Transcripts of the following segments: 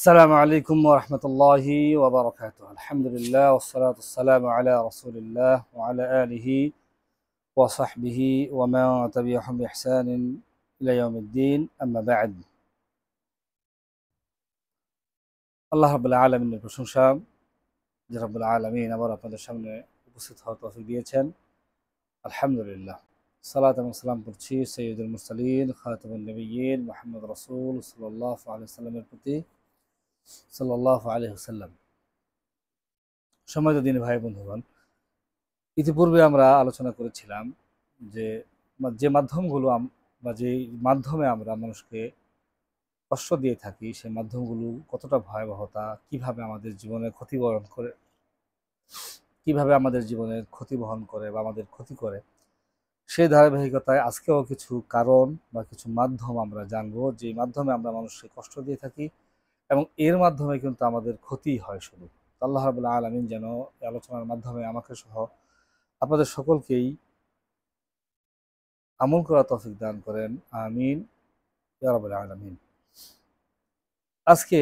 আসসালামু আলাইকুম ওয়া রাহমাতুল্লাহি ওয়া বারাকাতুহু। আলহামদুলিল্লাহ ওয়াসসালাতু ওয়াসসালামু আলা রাসূলিল্লাহ ওয়া আলা আলিহি ওয়া সাহবিহি ওয়া মান তাবি'আহুম বিইহসানিন ইলা ইয়াউমিদ্দিন, আম্মা বা'দ। আল্লাহ রাব্বুল আলামিনের প্রশংসা যে রাব্বুল আলামিন আবার আপনাদের সামনে উপস্থিত হওয়ার তৌফিক দিয়েছেন। আলহামদুলিল্লাহ। সালাত এবং সালাম করছি সাইয়্যিদুল মুরসালিন খাতামুন নবিয়্যিন মুহাম্মদ রাসূল সাল্লাল্লাহু আলাইহি ওয়াসাল্লামের প্রতি সাল্লাল্লাহু আলাইহি ওয়াসাল্লাম। সম্মানিত দিনী ভাই বন্ধুগণ, ইতিপূর্বে আমরা আলোচনা করেছিলাম যে যে মাধ্যমগুলো বা যে মাধ্যমে আমরা মানুষকে কষ্ট দিয়ে থাকি সেই মাধ্যমগুলো কতটা ভয়াবহতা, কিভাবে আমাদের জীবনে ক্ষতি বহন করে বা আমাদের ক্ষতি করে, সেই ধারাবাহিকতায় আজকেও কিছু কারণ বা কিছু মাধ্যম আমরা জানবো যে মাধ্যমে আমরা মানুষকে কষ্ট দিয়ে থাকি এবং এর মাধ্যমে কিন্তু আমাদের ক্ষতি হয় শুধু। আল্লাহ রাব্বুল আলামিন যেন এই আলোচনার মাধ্যমে আমাকে সহ আপনাদের সকলকেই আমল করার তৌফিক দান করেন, আমিন ইয়া রাব্বাল আলামিন। আজকে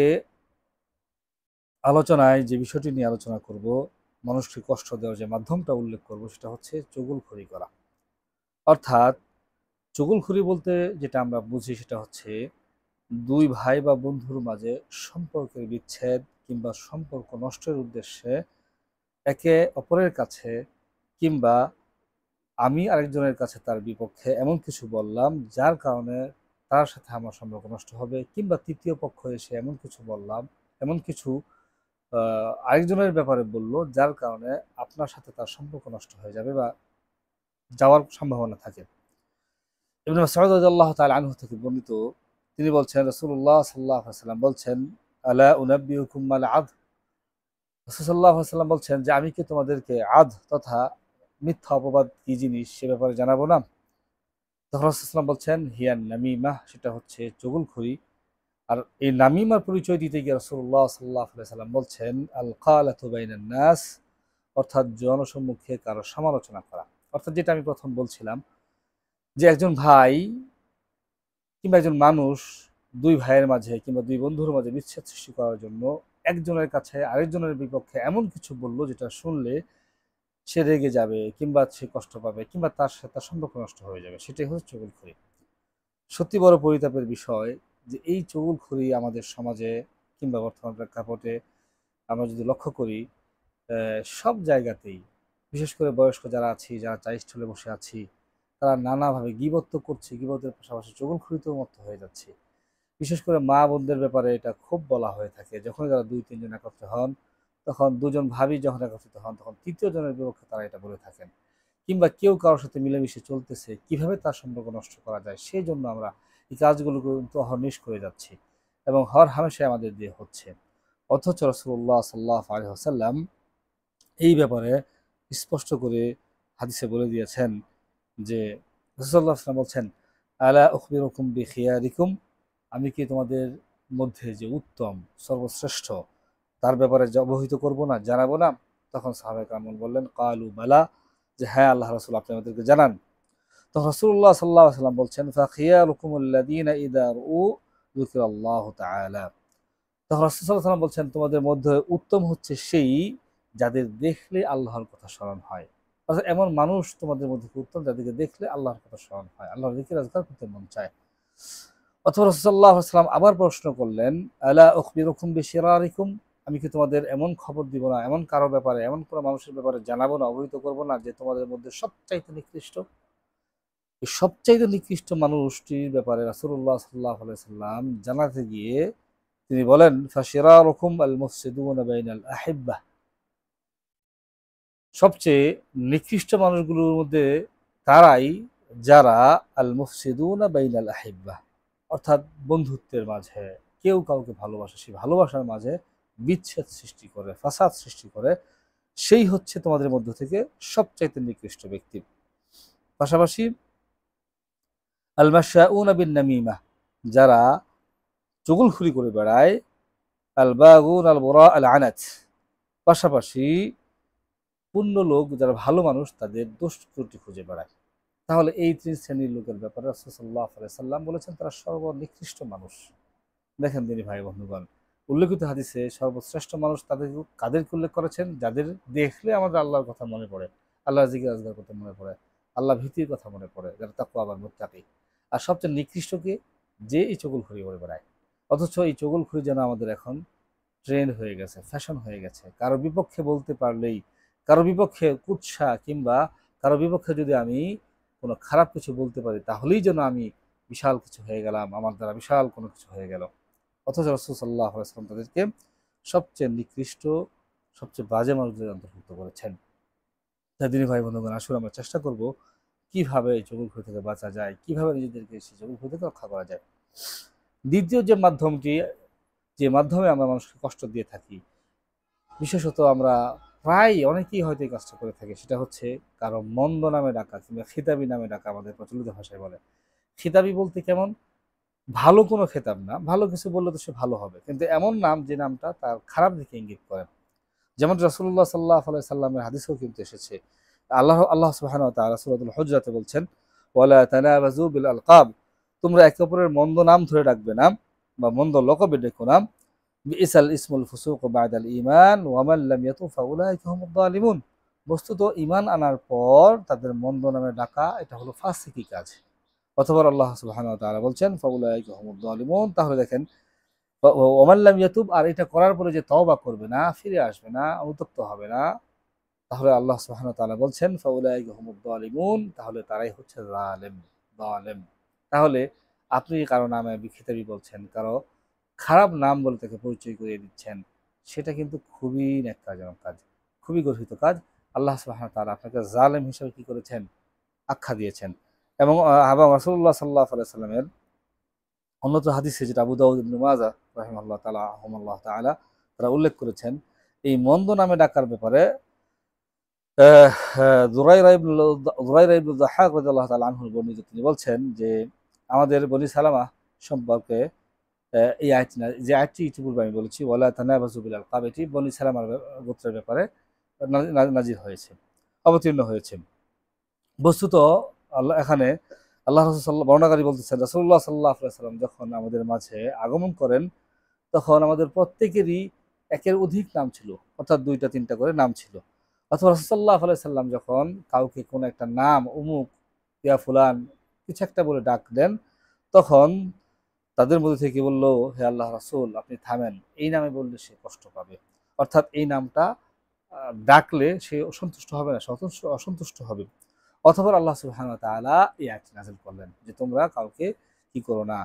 আলোচনায় যে বিষয়টি নিয়ে আলোচনা করব, মানুষকে কষ্ট দেওয়ার যে মাধ্যমটা উল্লেখ করব সেটা হচ্ছে চুগলখড়ি করা। অর্থাৎ চুগলখড়ি বলতে যেটা আমরা বুঝি সেটা হচ্ছে দুই ভাই বা বন্ধুর মাঝে সম্পর্কের বিচ্ছেদ কিংবা সম্পর্ক নষ্টের উদ্দেশ্যে একে অপরের কাছে কিংবা আমি আরেকজনের কাছে তার বিপক্ষে এমন কিছু বললাম যার কারণে তার সাথে আমার সম্পর্ক নষ্ট হবে, কিংবা তৃতীয় পক্ষ এসে এমন কিছু বললাম, এমন কিছু আরেকজনের ব্যাপারে বলল যার কারণে আপনার সাথে তার সম্পর্ক নষ্ট হয়ে যাবে বা যাওয়ার সম্ভাবনা থাকে। ইবনে মাসউদ রাদিয়াল্লাহু তাআলা আনহু থেকে বর্ণিত, তিনি বলছেন রাসূলুল্লাহ সাল্লাল্লাহু আলাইহি ওয়াসাল্লাম বলছেন, আলা উনাব্বিউকুম মাল আদ। রাসূল সাল্লাল্লাহু আলাইহি ওয়াসাল্লাম বলছেন যে আমি কি তোমাদেরকে আদ তথা মিথ্যা অপবাদ কি জিনিস সে ব্যাপারে জানাবো না? তখন রাসূল সাল্লাল্লাহু আলাইহি ওয়াসাল্লাম বলছেন হিয়ান নামিমাহ, সেটা হচ্ছে চুগলখড়ি। আর এই নামিমার পরিচয় দিতে গিয়ে রাসূলুল্লাহ সাল্লাল্লাহু আলাইহি ওয়াসাল্লাম বলছেন আল কালাতু বাইনান নাস, অর্থাৎ জনসম্মুখে কারো সমালোচনা করা। অর্থাৎ যেটা আমি প্রথম বলছিলাম যে একজন ভাই কিংবা একজন মানুষ দুই ভাইয়ের মাঝে কিংবা দুই বন্ধুর মাঝে বিচ্ছেদ সৃষ্টি করার জন্য একজনের কাছে আরেকজনের বিপক্ষে এমন কিছু বললো যেটা শুনলে সে রেগে যাবে কিংবা সে কষ্ট পাবে কিংবা তার সাথে তার সম্পর্ক নষ্ট হয়ে যাবে, সেটাই হচ্ছে চুগলখড়ি। সত্যি বড় পরিতাপের বিষয় যে এই চুগলখড়ি আমাদের সমাজে কিংবা বর্তমান প্রেক্ষাপটে আমরা যদি লক্ষ্য করি, সব জায়গাতেই, বিশেষ করে বয়স্ক যারা আছি, যারা চা স্টলে বসে আছি, তারা নানাভাবে গীবত তো করছি, গীবতের পাশাপাশি চুগলখড়িতেও মত্ত হয়ে যাচ্ছে। বিশেষ করে মা বোনদের ব্যাপারে এটা খুব বলা হয়ে থাকে। যখন তারা দুই তিনজন একত্র হন, তখন দুজন ভাবি যখন একত্রিত হন তখন তৃতীয় জনের বিপক্ষে তারা এটা বলে থাকেন। কিংবা কেউ কারোর সাথে মিলেমিশে চলতেছে, কিভাবে তার সম্পর্ক নষ্ট করা যায় সেই জন্য আমরা এই কাজগুলো কিন্তু অহর্নিশ করে যাচ্ছি এবং হর হামেশাই আমাদের দিয়ে হচ্ছে। অথচ রাসূলুল্লাহ সাল্লাল্লাহু আলাইহি ওয়াসাল্লাম এই ব্যাপারে স্পষ্ট করে হাদিসে বলে দিয়েছেন যে রাসূলুল্লাহ সাল্লাল্লাহু আলাইহি ওয়াসাল্লাম বলছেন, আলা উখবিরুকুম বিখিয়ারিকুম, আমি কি তোমাদের মধ্যে যে উত্তম সর্বশ্রেষ্ঠ তার ব্যাপারে অবহিত করব না, জানাবো না? তখন সাহাবায়ে কেরাম বললেন কালু বালা, যে হ্যাঁ আল্লাহ রাসূল আপনি আমাদেরকে জানান। তখন রাসূলুল্লাহ সাল্লাল্লাহু আলাইহি ওয়াসাল্লাম বলছেন ফাখিয়ারুকুমুল্লাযীনা ইযা রুউ যুকিরাল্লাহু তাআলা। তখন রাসূল সাল্লাল্লাহু আলাইহি ওয়াসাল্লাম বলছেন তোমাদের মধ্যে উত্তম হচ্ছে সেই যাদের দেখলে আল্লাহর কথা স্মরণ হয়। অর্থাৎ এমন মানুষ তোমাদের মধ্যে উত্তম যাদেরকে দেখলে আল্লাহর কথা স্মরণ হয়, আল্লাহর যিকির আযকার করতে মন চায়। অথবা রাসূল সাল্লাল্লাহু আলাইহি ওয়াসাল্লাম আবার প্রশ্ন করলেন, আলা উখবিরুকুম বিশিরারিকুম, আমি কি তোমাদের এমন খবর দিব না, এমন কারো ব্যাপারে, এমন কোনো মানুষের ব্যাপারে জানাবো না, অবহিত করবো না যে তোমাদের মধ্যে সবচাইতে নিকৃষ্ট? এই সবচাইতে নিকৃষ্ট মানুষটির ব্যাপারে রাসূলুল্লাহ সাল্লাল্লাহু আলাইহি ওয়াসাল্লাম জানাতে গিয়ে তিনি বলেন ফাশিরারুকুম আল মুফসিদুনা বাইনাল আহিব্বাহ, সবচেয়ে নিকৃষ্ট মানুষগুলোর মধ্যে তারাই যারা আল মুফসিদুনা বাইনাল আহিব্বাহ, অর্থাৎ বন্ধুত্বের মাঝে কেউ কাউকে ভালোবাসে, সেই ভালোবাসার মাঝে বিচ্ছেদ সৃষ্টি করে, ফাসাদ সৃষ্টি করে, সেই হচ্ছে তোমাদের মধ্য থেকে সবচাইতে নিকৃষ্ট ব্যক্তি। পাশাপাশি আল মাশাউনা বিন নামিমাহ, যারা চুগলখড়ি করে বেড়ায়, আল বাগুন আল বুরা আল আনাত, পাশাপাশি পূর্ণ লোক যারা ভালো মানুষ তাদের দোষ ত্রুটি খুঁজে বেড়ায়। তাহলে এই তিন শ্রেণীর লোকের ব্যাপারে রাসূল সাল্লাল্লাহু আলাইহি সাল্লাম বলেছেন তারা সর্বনিকৃষ্ট মানুষ। দেখেন তিনি ভাই বন্ধুগণ, উল্লেখিত হাদিসে সর্বশ্রেষ্ঠ মানুষ কাদেরকে উল্লেখ করেছেন? যাদের দেখলে আমাদের আল্লাহর কথা মনে পড়ে, আল্লাহর জিকির আজগার কথা মনে পড়ে, আল্লাহ ভীতির কথা মনে পড়ে, যারা তাকওয়া আবার মুত্তাকি। আর সবচেয়ে নিকৃষ্ট কে? যে এই চগলখড়ি করে বেড়ায়। অথচ এই চগলখড়ি যেন আমাদের এখন ট্রেন্ড হয়ে গেছে, ফ্যাশন হয়ে গেছে। কারো বিপক্ষে বলতে পারলেই, কারো বিপক্ষে কুৎসা কিংবা কারো বিপক্ষে যদি আমি কোনো খারাপ কিছু বলতে পারি, তাহলেই যেন আমি বিশাল কিছু হয়ে গেলাম, আমার দ্বারা বিশাল কোনো কিছু হয়ে গেল। অথচ রাসূল সাল্লাল্লাহু আলাইহি ওয়াসাল্লাম তাদেরকে সবচেয়ে নিকৃষ্ট, সবচেয়ে বাজে মানুষদের অন্তর্ভুক্ত করেছেন। তাই দিনী ভাই বন্ধুগণ, আসলে আমরা চেষ্টা করব কিভাবে এই চগলখড়ি থেকে বাঁচা যায়, কিভাবে নিজেদেরকে সেই চগলখড়ি থেকে রক্ষা করা যায়। দ্বিতীয় যে মাধ্যমটি, যে মাধ্যমে আমরা মানুষকে কষ্ট দিয়ে থাকি, বিশেষত আমরা প্রায় অনেকেই হয়তো এই কাজটা করে থাকি, সেটা হচ্ছে কারো মন্দ নামে ডাকা কিংবা খিতাবি নামে ডাকা, আমাদের প্রচলিত ভাষায় বলে। খিতাবি বলতে কেমন? ভালো কোনো খেতাব না, ভালো কিছু বললে তো সে ভালো হবে, কিন্তু এমন নাম যে নামটা তার খারাপ দিকে ইঙ্গিত করে। যেমন রাসূলুল্লাহ সাল্লাল্লাহু আলাইহি সাল্লামের হাদিসেও কিন্তু এসেছে। আল্লাহ সুবহানাহু ওয়া তাআলা সূরাতুল হুজরাতে বলছেন, ওয়ালা তানাবাযু বিল আলকাব, তোমরা একে অপরের মন্দ নাম ধরে ডাকবে না বা মন্দ লকবে ডেকো না। বিইসাল ইসমুল ফুসুক বা'দাল ঈমান ওয়া মান লাম ইয়াতুব ফাউলাইকা হুমুদ যালিমুন। বস্তুত ঈমান আনার পর তাদের মন্দ নামে ডাকা এটা হলো ফাসিকি কাজ। অথবা আল্লাহ সুবহানাহু ওয়া তাআলা বলছেন ফাউলাইকা হুমুদ যালিমুন। তাহলে দেখেন, ওয়া মান লাম ইয়াতুব, আর এটা করার পরে যে তওবা করবে না, ফিরে আসবে না, অনুতপ্ত হবে না, তাহলে আল্লাহ সুবহানাহু ওয়া তাআলা বলছেন ফাউলাইকা হুমুদ যালিমুন, তাহলে তারাই হচ্ছে জালেম। তাহলে আপনি কারো নামে বিখিতাবি বলছেন, কারো খারাপ নাম বলে তাকে পরিচয় করিয়ে দিচ্ছেন, সেটা কিন্তু খুবই ন্যাক্কারজনক কাজ, খুবই গর্হিত কাজ। আল্লাহ সুবহানাহু ওয়া তাআলা আপনাকে জালেম হিসেবে কি করেছেন? আখ্যা দিয়েছেন। এবং রাসূলুল্লাহ সাল্লাল্লাহু আলাইহি ওয়াসাল্লামের অন্যত্র হাদিসে, যেটা আবু দাউদ ইবনে মাজাহ রাহিমাহুল্লাহ তাআলা তারা উল্লেখ করেছেন, এই মন্দ নামে ডাকার ব্যাপারে যুরাইরা ইবনে যাহহাক রাদিয়াল্লাহু তাআলা আনহু বর্ণিত, তিনি বলছেন যে আমাদের বনী সালামা সম্পর্কে এই আয়াতটি, যে আয়াতটি ইতিপূর্বে আমি বলেছি, ওয়ালা তানাবাযু বিল আলকাব, এটি বনী সালামার গোত্রের ব্যাপারে নাজিল হয়েছে, অবতীর্ণ হয়েছে। বস্তুত এখানে আল্লাহ রাসূল বর্ণনাকারী বলতেছেন, রাসূলুল্লাহ সাল্লাল্লাহু আলাইহি ওয়াসাল্লাম যখন আমাদের মাঝে আগমন করেন, তখন আমাদের প্রত্যেকেরই একের অধিক নাম ছিল, অর্থাৎ ২টা ৩টা করে নাম ছিল। অথবা রাসূল সাল্লাল্লাহু আলাইহি সাল্লাম যখন কাউকে কোনো একটা নাম, অমুক, ইয়া ফুলান, কিছু একটা বলে ডাক দেন, তখন তাদের মধ্যে থেকে বলল, হে আল্লাহ রাসূল, আপনি থামেন, এই নামে বললে সে কষ্ট পাবে। অর্থাৎ এই নামটা ডাকলে সে অসন্তুষ্ট হবে না, অসন্তুষ্ট হবে। অথবা আল্লাহ সুবহানাহু ওয়া তাআলা এই আয়াতটি নাযিল করলেন যে তোমরা কাউকে কি করো না,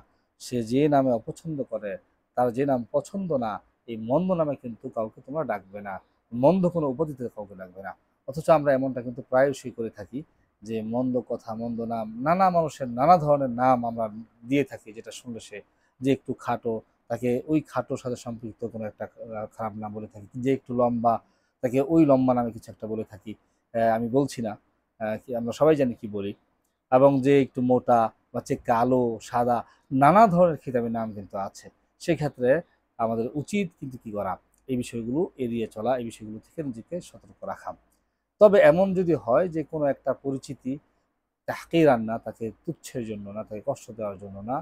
সে যে নামে অপছন্দ করে, তার যে নাম পছন্দ না, এই মন্দ নামে কিন্তু কাউকে তোমরা ডাকবে না, মন্দ কোনো উপাধিতে কাউকে ডাকবে না। অথচ আমরা এমনটা কিন্তু প্রায়শই করে থাকি, যে মন্দ কথা, মন্দ নাম, নানা মানুষের নানা ধরনের নাম আমরা দিয়ে থাকি, যেটা শুনলে সে, যে একটু খাটো, তাকে ওই খাটোর সাথে সম্পৃক্ত কোনো একটা খারাপ নাম বলে থাকি, যে একটু লম্বা, তাকে ওই লম্বা নামে কিছু একটা বলে থাকি। আমি বলছি না, কি আমরা সবাই জানি কি বলি। এবং যে একটু মোটা বা যে কালো, সাদা, নানা ধরনের খিতাবি নাম কিন্তু আছে। সেক্ষেত্রে আমাদের উচিত কিন্তু কি করা? এই বিষয়গুলো এড়িয়ে চলা, এই বিষয়গুলো থেকে নিজেকে সতর্ক রাখা। তবে এমন যদি হয় যে কোনো একটা পরিচিতি তাহকিরান না, তাকে তুচ্ছের জন্য না, তাকে কষ্ট দেওয়ার জন্য না,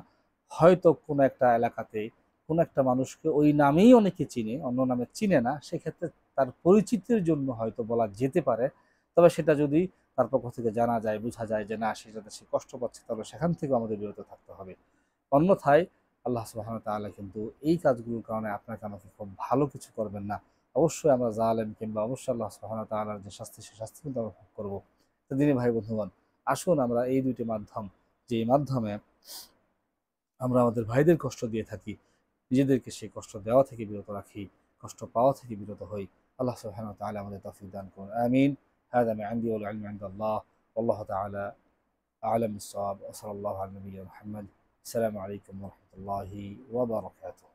হয়তো কোনো একটা এলাকাতে কোনো একটা মানুষকে ওই নামেই অনেকে চিনে, অন্য নামে চিনে না, সেক্ষেত্রে তার পরিচিতির জন্য হয়তো বলা যেতে পারে। তবে সেটা যদি তার পক্ষ থেকে জানা যায়, বোঝা যায় যে না, সেটাতে সে কষ্ট পাচ্ছে, তাহলে সেখান থেকেও আমাদের বিরত থাকতে হবে। অন্যথায় আল্লাহ সুবহানাহু ওয়া তাআলা কিন্তু এই কাজগুলোর কারণে আপনাকে আমাকে খুব ভালো কিছু করবেন না। অবশ্যই আমরা জালেম, কিংবা অবশ্যই আল্লাহ সুবহানাহু ওয়া তাআলার যে শাস্তি, সে শাস্তি কিন্তু আমরা ভোগ করব। তো দিনী ভাই বন্ধুগণ, আসুন আমরা এই দুইটি মাধ্যম, যে মাধ্যমে আমরা আমাদের ভাইদের কষ্ট দিয়ে থাকি, নিজেদেরকে সেই কষ্ট দেওয়া থেকে বিরত রাখি, কষ্ট পাওয়া থেকে বিরত হই। আল্লাহ সুবহানাহু ওয়া তাআলা আমাদের তৌফিক দান করুন। আমিন। হাযা মিন ইনদি ওয়াল ইলমু ইনদাল্লাহ। ওয়াল্লাহু তাআলা আ'লাম বিস-সাওয়াব। ওয়া সাল্লাল্লাহু আলা নাবিয়্যিনা মুহাম্মদ। আসসালামু আলাইকুম ওয়া রাহমাতুল্লাহি ওয়া বারাকাতুহু।